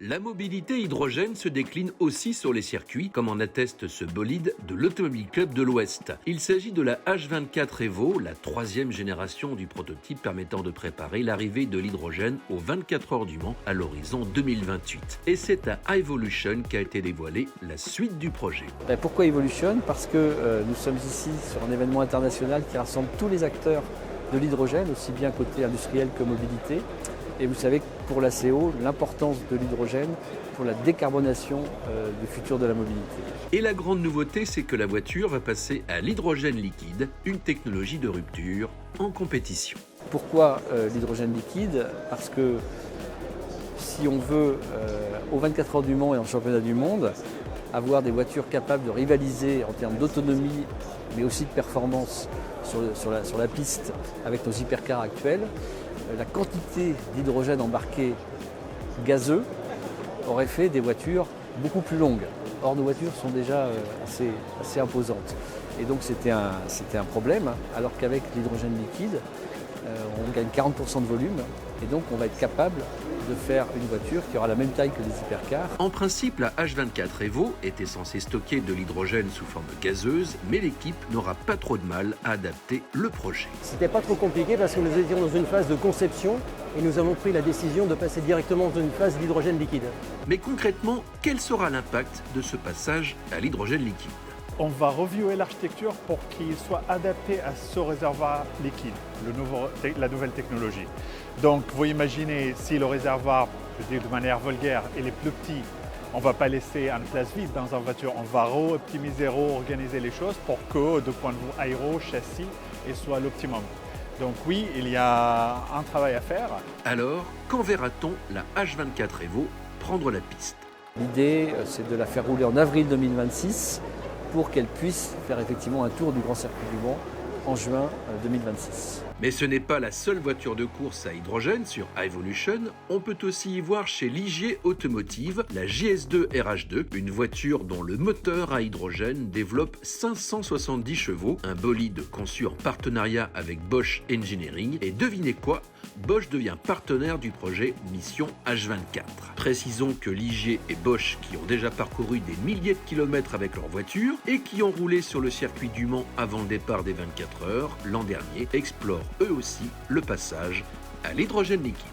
La mobilité hydrogène se décline aussi sur les circuits, comme en atteste ce bolide de l'Automobile Club de l'Ouest. Il s'agit de la H24 Evo, la troisième génération du prototype permettant de préparer l'arrivée de l'hydrogène aux 24 heures du Mans à l'horizon 2028. Et c'est à Evolution qu'a été dévoilée la suite du projet. Pourquoi Evolution? Parce que nous sommes ici sur un événement international qui rassemble tous les acteurs de l'hydrogène, aussi bien côté industriel que mobilité. Et vous savez que pour la CO, l'importance de l'hydrogène pour la décarbonation du futur de la mobilité. Et la grande nouveauté, c'est que la voiture va passer à l'hydrogène liquide, une technologie de rupture en compétition. Pourquoi l'hydrogène liquide? Parce que si on veut, aux 24 heures du Mans et en championnat du monde, avoir des voitures capables de rivaliser en termes d'autonomie, mais aussi de performance sur la piste avec nos hypercars actuels, la quantité d'hydrogène embarqué gazeux aurait fait des voitures beaucoup plus longues. Or, nos voitures sont déjà assez imposantes. Et donc, c'était un problème, alors qu'avec l'hydrogène liquide, on gagne 40% de volume. Et donc, on va être capable de faire une voiture qui aura la même taille que les hypercars. En principe, la H24 Evo était censée stocker de l'hydrogène sous forme gazeuse, mais l'équipe n'aura pas trop de mal à adapter le projet. C'était pas trop compliqué parce que nous étions dans une phase de conception et nous avons pris la décision de passer directement dans une phase d'hydrogène liquide. Mais concrètement, quel sera l'impact de ce passage à l'hydrogène liquide ? On va reviewer l'architecture pour qu'il soit adapté à ce réservoir liquide, la nouvelle technologie. Donc vous imaginez si le réservoir, je dis de manière vulgaire, il est plus petit, on ne va pas laisser une place vide dans une voiture, on va optimiser, organiser les choses pour que, de point de vue aéro, châssis, il soit l'optimum. Donc oui, il y a un travail à faire. Alors, quand verra-t-on la H24 Evo prendre la piste ? L'idée, c'est de la faire rouler en avril 2026 pour qu'elle puisse faire effectivement un tour du Grand Circuit du Mans en juin 2026. Mais ce n'est pas la seule voiture de course à hydrogène sur Evolution. On peut aussi y voir chez Ligier Automotive la JS2 RH2, une voiture dont le moteur à hydrogène développe 570 chevaux, un bolide conçu en partenariat avec Bosch Engineering. Et devinez quoi ? Bosch devient partenaire du projet Mission H24. Précisons que Ligier et Bosch, qui ont déjà parcouru des milliers de kilomètres avec leur voiture et qui ont roulé sur le circuit du Mans avant le départ des 24 heures l'an dernier, explorent eux aussi le passage à l'hydrogène liquide.